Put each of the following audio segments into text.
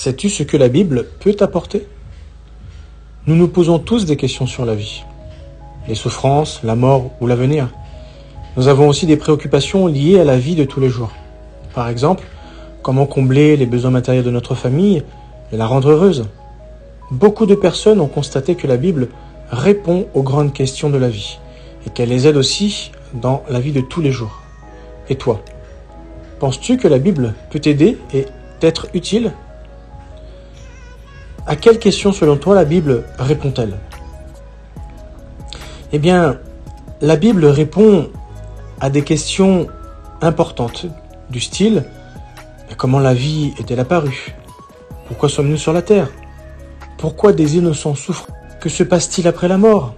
Sais-tu ce que la Bible peut t'apporter? Nous nous posons tous des questions sur la vie, les souffrances, la mort ou l'avenir. Nous avons aussi des préoccupations liées à la vie de tous les jours. Par exemple, comment combler les besoins matériels de notre famille et la rendre heureuse. Beaucoup de personnes ont constaté que la Bible répond aux grandes questions de la vie et qu'elle les aide aussi dans la vie de tous les jours. Et toi, penses-tu que la Bible peut t'aider et t'être utile? À quelles questions, selon toi, la Bible répond-elle? Eh bien, la Bible répond à des questions importantes du style « Comment la vie est-elle apparue? Pourquoi sommes-nous sur la terre? Pourquoi des innocents souffrent? Que se passe-t-il après la mort?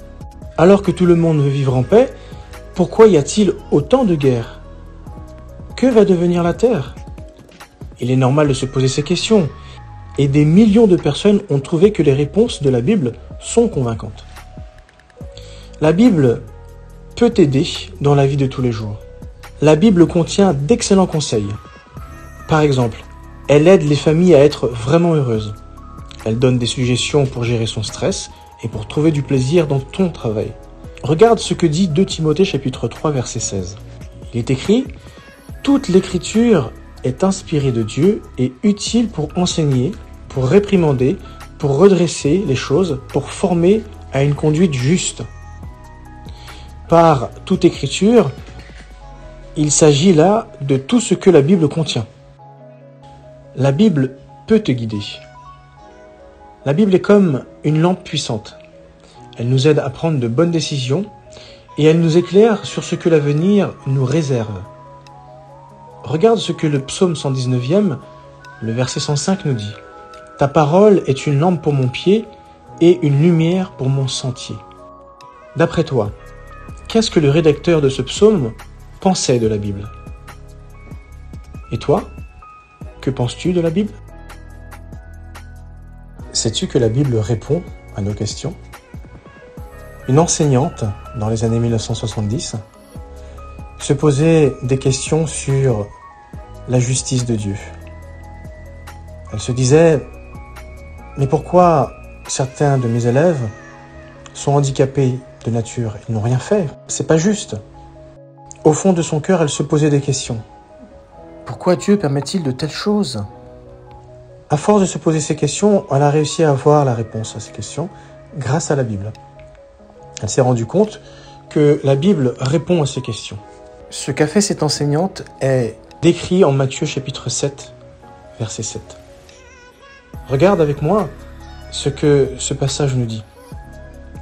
Alors que tout le monde veut vivre en paix, pourquoi y a-t-il autant de guerres? Que va devenir la terre ?» Il est normal de se poser ces questions, et des millions de personnes ont trouvé que les réponses de la Bible sont convaincantes. La Bible peut t'aider dans la vie de tous les jours. La Bible contient d'excellents conseils. Par exemple, elle aide les familles à être vraiment heureuses. Elle donne des suggestions pour gérer son stress et pour trouver du plaisir dans ton travail. Regarde ce que dit 2 Timothée chapitre 3 verset 16. Il est écrit « Toute l'écriture est inspirée de Dieu et utile pour enseigner, pour réprimander, pour redresser les choses, pour former à une conduite juste. » Par toute écriture, il s'agit là de tout ce que la Bible contient. La Bible peut te guider. La Bible est comme une lampe puissante. Elle nous aide à prendre de bonnes décisions et elle nous éclaire sur ce que l'avenir nous réserve. Regarde ce que le psaume 119e, le verset 105 nous dit. « Ta parole est une lampe pour mon pied et une lumière pour mon sentier. » D'après toi, qu'est-ce que le rédacteur de ce psaume pensait de la Bible? Et toi, que penses-tu de la Bible? Sais-tu que la Bible répond à nos questions? Une enseignante, dans les années 1970, se posait des questions sur la justice de Dieu. Elle se disait « Mais pourquoi certains de mes élèves sont handicapés de nature? Ils n'ont rien fait. C'est pas juste. » Au fond de son cœur, elle se posait des questions. Pourquoi Dieu permet-il de telles choses? À force de se poser ces questions, elle a réussi à avoir la réponse à ces questions grâce à la Bible. Elle s'est rendue compte que la Bible répond à ces questions. Ce qu'a fait cette enseignante est décrit en Matthieu chapitre 7, verset 7. Regarde avec moi ce que ce passage nous dit.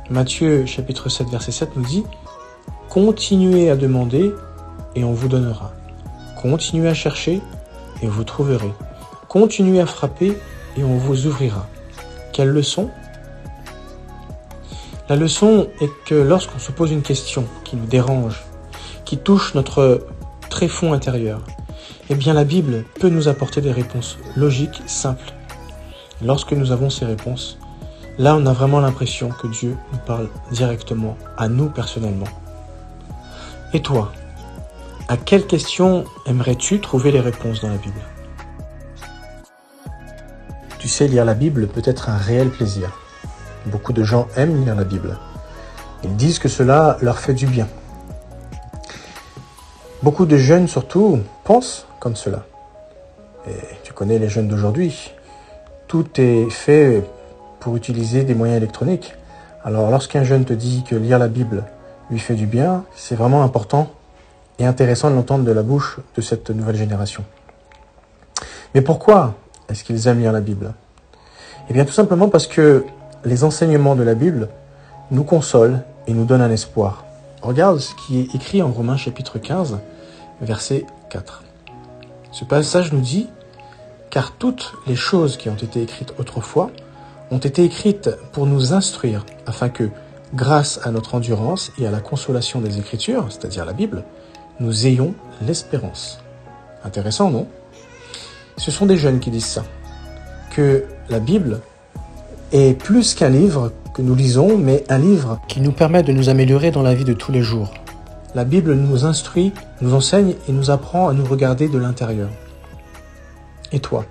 Matthieu chapitre 7, verset 7 nous dit « Continuez à demander et on vous donnera. Continuez à chercher et vous trouverez. Continuez à frapper et on vous ouvrira. » Quelle leçon? La leçon est que lorsqu'on se pose une question qui nous dérange, qui touche notre tréfonds intérieur, eh bien la Bible peut nous apporter des réponses logiques, simples. Lorsque nous avons ces réponses, là on a vraiment l'impression que Dieu nous parle directement, à nous personnellement. Et toi, à quelles questions aimerais-tu trouver les réponses dans la Bible? Tu sais, lire la Bible peut être un réel plaisir. Beaucoup de gens aiment lire la Bible. Ils disent que cela leur fait du bien. Beaucoup de jeunes, surtout, pensent comme cela. Et tu connais les jeunes d'aujourd'hui. Tout est fait pour utiliser des moyens électroniques. Alors, lorsqu'un jeune te dit que lire la Bible lui fait du bien, c'est vraiment important et intéressant de l'entendre de la bouche de cette nouvelle génération. Mais pourquoi est-ce qu'ils aiment lire la Bible? Eh bien, tout simplement parce que les enseignements de la Bible nous consolent et nous donnent un espoir. Regarde ce qui est écrit en Romains chapitre 15, verset 4. Ce passage nous dit « Car toutes les choses qui ont été écrites autrefois ont été écrites pour nous instruire, afin que, grâce à notre endurance et à la consolation des Écritures, c'est-à-dire la Bible, nous ayons l'espérance. » Intéressant, non? Ce sont des jeunes qui disent ça, que la Bible est plus qu'un livre que nous lisons, mais un livre qui nous permet de nous améliorer dans la vie de tous les jours. La Bible nous instruit, nous enseigne et nous apprend à nous regarder de l'intérieur. Et toi,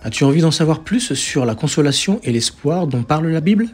As-tu envie d'en savoir plus sur la consolation et l'espoir dont parle la Bible ?